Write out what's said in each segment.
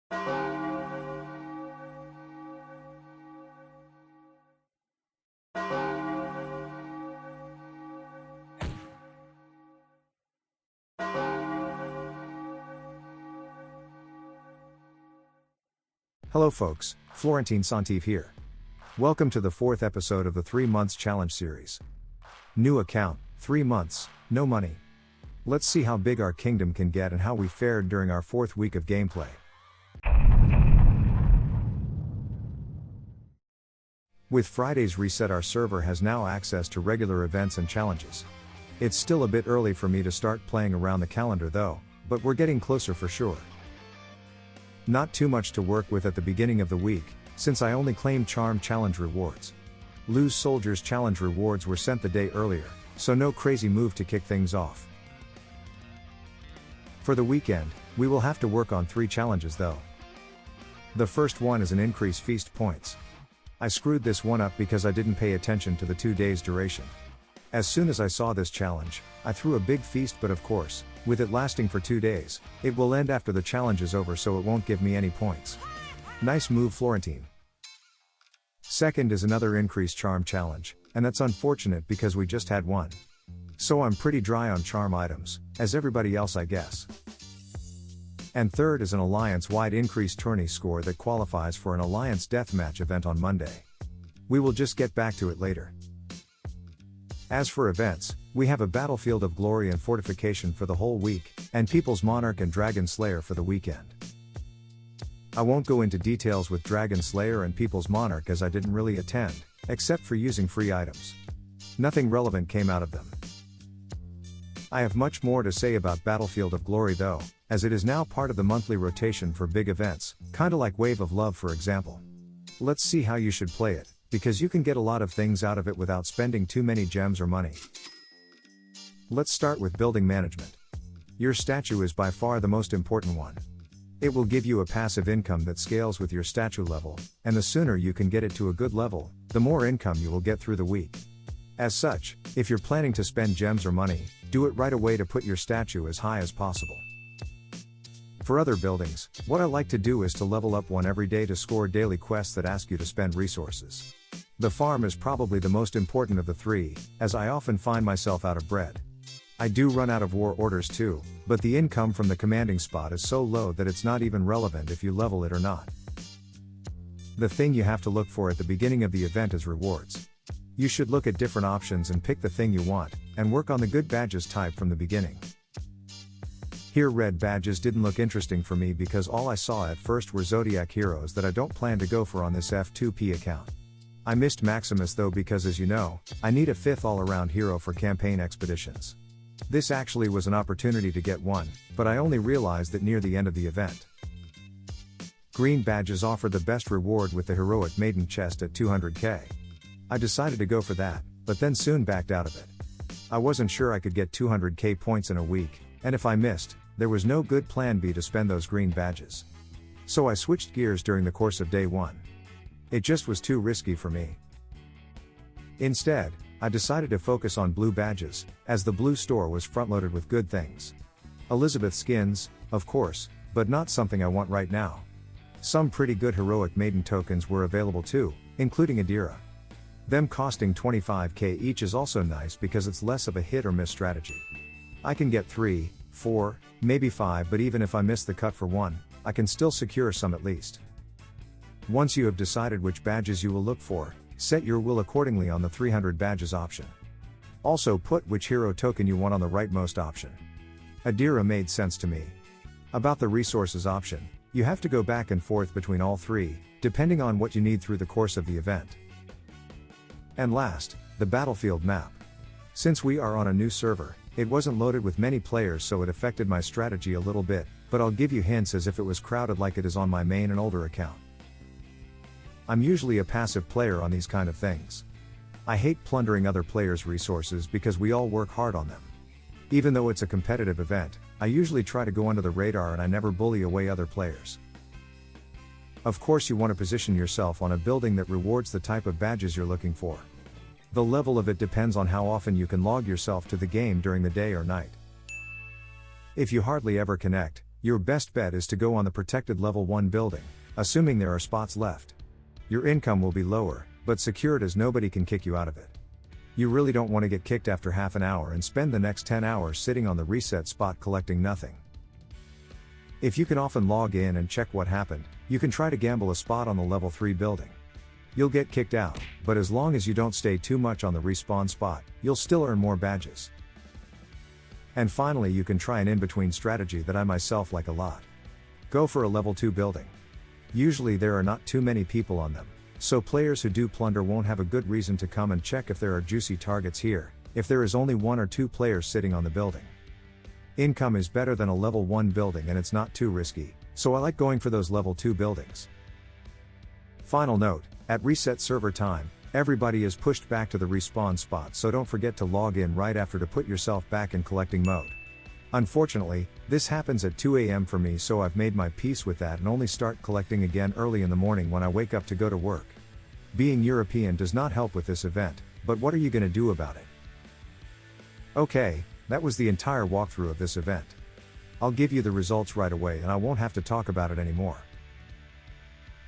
Hello folks, Florentine Saint-Yves here. Welcome to the 4th episode of the 3 Months Challenge series. New account, 3 months, no money. Let's see how big our kingdom can get and how we fared during our 4th week of gameplay. With Friday's reset, our server has now access to regular events and challenges. It's still a bit early for me to start playing around the calendar though, but we're getting closer for sure. Not too much to work with at the beginning of the week, since I only claimed Charm Challenge rewards. Lose Soldiers Challenge rewards were sent the day earlier, so no crazy move to kick things off. For the weekend, we will have to work on 3 challenges though. The first one is an increase feast points. I screwed this one up because I didn't pay attention to the 2 days duration. As soon as I saw this challenge, I threw a big feast, but of course, with it lasting for 2 days, it will end after the challenge is over, so it won't give me any points. Nice move, Florentine. Second is another increase charm challenge, and that's unfortunate because we just had one. So I'm pretty dry on charm items, as everybody else I guess. And third is an alliance-wide increased tourney score that qualifies for an alliance deathmatch event on Monday. We will just get back to it later. As for events, we have a Battlefield of Glory and Fortification for the whole week, and People's Monarch and Dragon Slayer for the weekend. I won't go into details with Dragon Slayer and People's Monarch as I didn't really attend, except for using free items. Nothing relevant came out of them. I have much more to say about Battlefield of Glory though, as it is now part of the monthly rotation for big events, kinda like Wave of Love for example. Let's see how you should play it, because you can get a lot of things out of it without spending too many gems or money. Let's start with building management. Your statue is by far the most important one. It will give you a passive income that scales with your statue level, and the sooner you can get it to a good level, the more income you will get through the week. As such, if you're planning to spend gems or money, do it right away to put your statue as high as possible. For other buildings, what I like to do is to level up one every day to score daily quests that ask you to spend resources. The farm is probably the most important of the 3, as I often find myself out of bread. I do run out of war orders too, but the income from the commanding spot is so low that it's not even relevant if you level it or not. The thing you have to look for at the beginning of the event is rewards. You should look at different options and pick the thing you want, and work on the good badges type from the beginning. Here red badges didn't look interesting for me because all I saw at first were Zodiac heroes that I don't plan to go for on this F2P account. I missed Maximus though because, as you know, I need a 5th all-around hero for campaign expeditions. This actually was an opportunity to get one, but I only realized that near the end of the event. Green badges offer the best reward with the heroic maiden chest at 200k. I decided to go for that, but then soon backed out of it. I wasn't sure I could get 200k points in a week, and if I missed, there was no good plan B to spend those green badges. So I switched gears during the course of day 1. It just was too risky for me. Instead, I decided to focus on blue badges, as the blue store was front-loaded with good things. Elizabeth skins, of course, but not something I want right now. Some pretty good heroic maiden tokens were available too, including Adira. Them costing 25k each is also nice because it's less of a hit or miss strategy. I can get 3, 4, maybe 5, but even if I miss the cut for one, I can still secure some at least. Once you have decided which badges you will look for, set your will accordingly on the 300 badges option. Also put which hero token you want on the rightmost option. Adira made sense to me. About the resources option, you have to go back and forth between all 3, depending on what you need through the course of the event. And last, the battlefield map. Since we are on a new server, it wasn't loaded with many players, so it affected my strategy a little bit, but I'll give you hints as if it was crowded like it is on my main and older account. I'm usually a passive player on these kind of things. I hate plundering other players' resources because we all work hard on them. Even though it's a competitive event, I usually try to go under the radar and I never bully away other players. Of course you want to position yourself on a building that rewards the type of badges you're looking for. The level of it depends on how often you can log yourself to the game during the day or night. If you hardly ever connect, Your best bet is to go on the protected level 1 building, assuming there are spots left. Your income will be lower, but secured as nobody can kick you out of it. You really don't want to get kicked after half an hour and spend the next 10 hours sitting on the reset spot collecting nothing. If you can often log in and check what happened, you can try to gamble a spot on the level 3 building. You'll get kicked out, but as long as you don't stay too much on the respawn spot, you'll still earn more badges. And finally, you can try an in-between strategy that I myself like a lot. Go for a level 2 building. Usually there are not too many people on them, so players who do plunder won't have a good reason to come and check if there are juicy targets here, if there is only 1 or 2 players sitting on the building. Income is better than a level 1 building and it's not too risky, so I like going for those level 2 buildings. Final note, at reset server time, everybody is pushed back to the respawn spot, so don't forget to log in right after to put yourself back in collecting mode. Unfortunately, this happens at 2 AM for me, so I've made my peace with that and only start collecting again early in the morning when I wake up to go to work. Being European does not help with this event, but what are you gonna do about it? Okay, that was the entire walkthrough of this event. I'll give you the results right away and I won't have to talk about it anymore.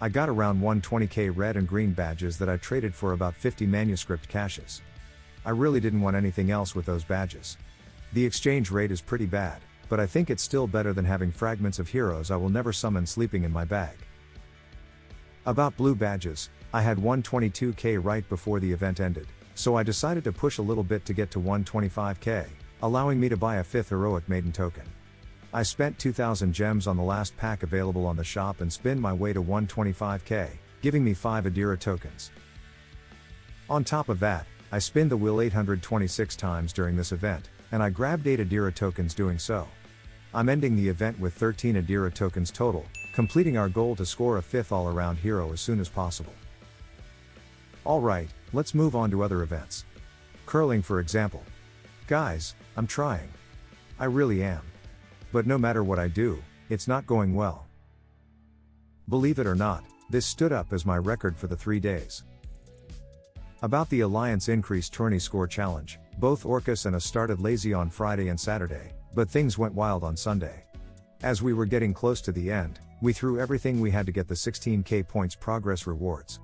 I got around 120k red and green badges that I traded for about 50 manuscript caches. I really didn't want anything else with those badges. The exchange rate is pretty bad, but I think it's still better than having fragments of heroes I will never summon sleeping in my bag. About blue badges, I had 122k right before the event ended, so I decided to push a little bit to get to 125k, allowing me to buy a 5th heroic maiden token. I spent 2,000 gems on the last pack available on the shop and spin my way to 125k, giving me 5 Adira tokens. On top of that, I spin the wheel 826 times during this event, and I grabbed 8 Adira tokens doing so. I'm ending the event with 13 Adira tokens total, completing our goal to score a 5th all-around hero as soon as possible. Alright, let's move on to other events. Curling for example. Guys, I'm trying. I really am. But no matter what I do, it's not going well. Believe it or not, this stood up as my record for the 3 days. About the Alliance Increased Tourney Score Challenge, both Orcus and us started lazy on Friday and Saturday, but things went wild on Sunday. As we were getting close to the end, we threw everything we had to get the 16k points progress rewards.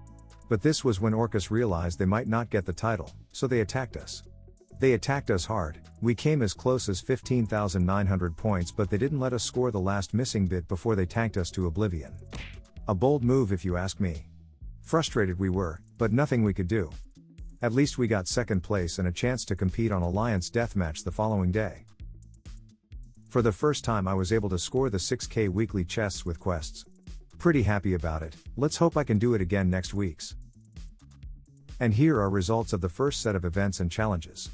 But this was when Orcus realized they might not get the title, so they attacked us. They attacked us hard, we came as close as 15,900 points, but they didn't let us score the last missing bit before they tanked us to oblivion. A bold move if you ask me. Frustrated we were, but nothing we could do. At least we got second place and a chance to compete on Alliance Deathmatch the following day. For the first time I was able to score the 6k weekly chests with quests. Pretty happy about it, let's hope I can do it again next week's. And here are results of the first set of events and challenges.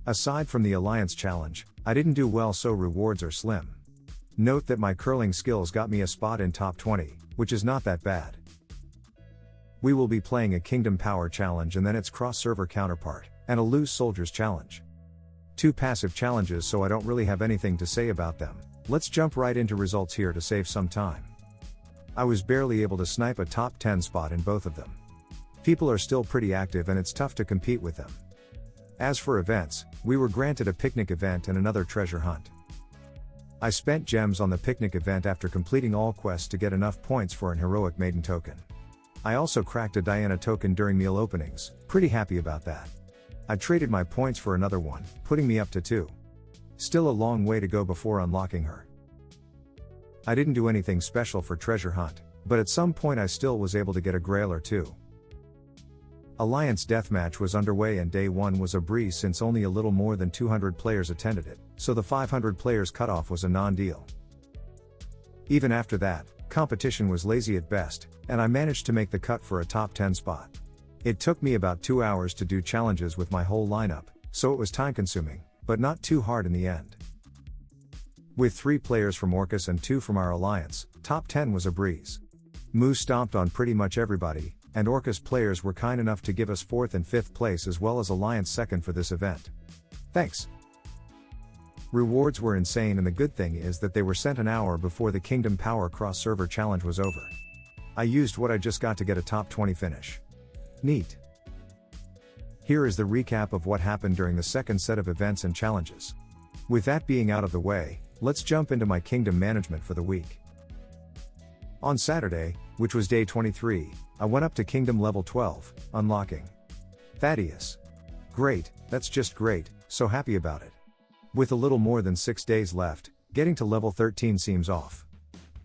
Aside from the Alliance challenge, I didn't do well, so rewards are slim. Note that my curling skills got me a spot in top 20, which is not that bad. We will be playing a Kingdom Power challenge and then its cross-server counterpart, and a Loose Soldiers challenge. 2 passive challenges, so I don't really have anything to say about them. Let's jump right into results here to save some time. I was barely able to snipe a top 10 spot in both of them. People are still pretty active and it's tough to compete with them. As for events, we were granted a picnic event and another treasure hunt. I spent gems on the picnic event after completing all quests to get enough points for an heroic maiden token. I also cracked a Diana token during meal openings, pretty happy about that. I traded my points for another one, putting me up to 2. Still a long way to go before unlocking her. I didn't do anything special for treasure hunt, but at some point I still was able to get a grail or 2. Alliance Deathmatch was underway and day 1 was a breeze since only a little more than 200 players attended it, so the 500 players cutoff was a non-deal. Even after that, competition was lazy at best, and I managed to make the cut for a top 10 spot. It took me about 2 hours to do challenges with my whole lineup, so it was time consuming, but not too hard in the end. With 3 players from Orcus and 2 from our alliance, top 10 was a breeze. Moo stomped on pretty much everybody, and Orcus players were kind enough to give us 4th and 5th place as well as Alliance 2nd for this event. Thanks. Rewards were insane, and the good thing is that they were sent an hour before the Kingdom Power cross-server challenge was over. I used what I just got to get a top 20 finish. Neat. Here is the recap of what happened during the second set of events and challenges. With that being out of the way, let's jump into my kingdom management for the week. On Saturday, which was day 23, I went up to kingdom level 12, unlocking Thaddeus. Great, that's just great, so happy about it. With a little more than 6 days left, getting to level 13 seems off.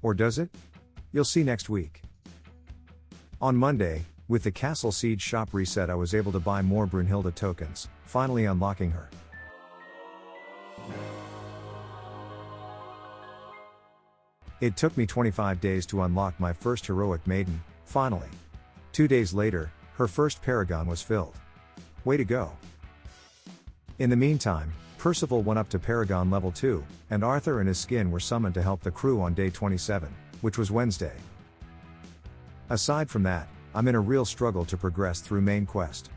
Or does it? You'll see next week. On Monday, with the Castle Siege shop reset, I was able to buy more Brunhilde tokens, finally unlocking her. It took me 25 days to unlock my first heroic maiden, finally. 2 days later, her first paragon was filled. Way to go. In the meantime, Percival went up to paragon level 2, and Arthur and his skin were summoned to help the crew on day 27, which was Wednesday. Aside from that, I'm in a real struggle to progress through main quest.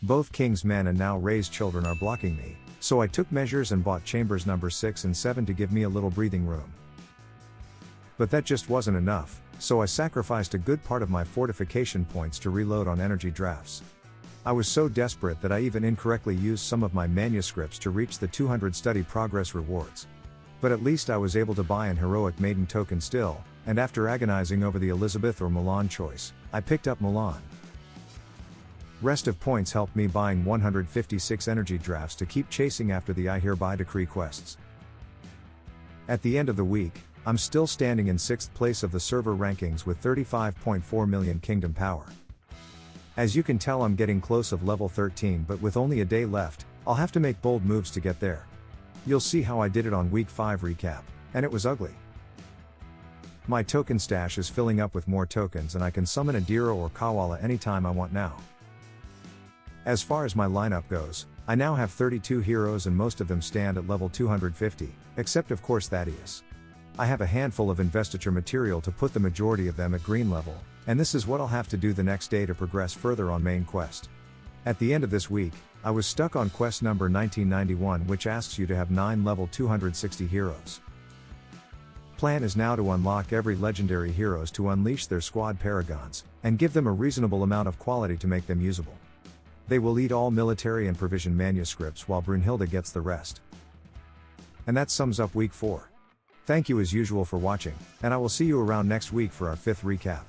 Both King's Men and now Ray's children are blocking me, so I took measures and bought chambers number 6 and 7 to give me a little breathing room. But that just wasn't enough, so I sacrificed a good part of my fortification points to reload on energy drafts. I was so desperate that I even incorrectly used some of my manuscripts to reach the 200 study progress rewards. But at least I was able to buy an heroic maiden token still, and after agonizing over the Elizabeth or Milan choice, I picked up Milan. Rest of points helped me buying 156 energy drafts to keep chasing after the I Hereby Decree quests. At the end of the week, I'm still standing in 6th place of the server rankings with 35.4 million kingdom power. As you can tell, I'm getting close of level 13, but with only a day left, I'll have to make bold moves to get there. You'll see how I did it on week 5 recap, and it was ugly. My token stash is filling up with more tokens, and I can summon a Dira or Kawala anytime I want now. As far as my lineup goes, I now have 32 heroes and most of them stand at level 250, except of course Thaddeus. I have a handful of investiture material to put the majority of them at green level, and this is what I'll have to do the next day to progress further on main quest. At the end of this week, I was stuck on quest number 1991, which asks you to have 9 level 260 heroes. Plan is now to unlock every legendary heroes to unleash their squad paragons, and give them a reasonable amount of quality to make them usable. They will eat all military and provision manuscripts while Brunhilde gets the rest. And that sums up week 4. Thank you as usual for watching, and I will see you around next week for our 5th recap.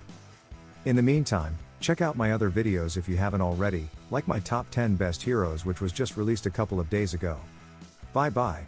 In the meantime, check out my other videos if you haven't already, like my top 10 best heroes, which was just released a couple of days ago. Bye bye.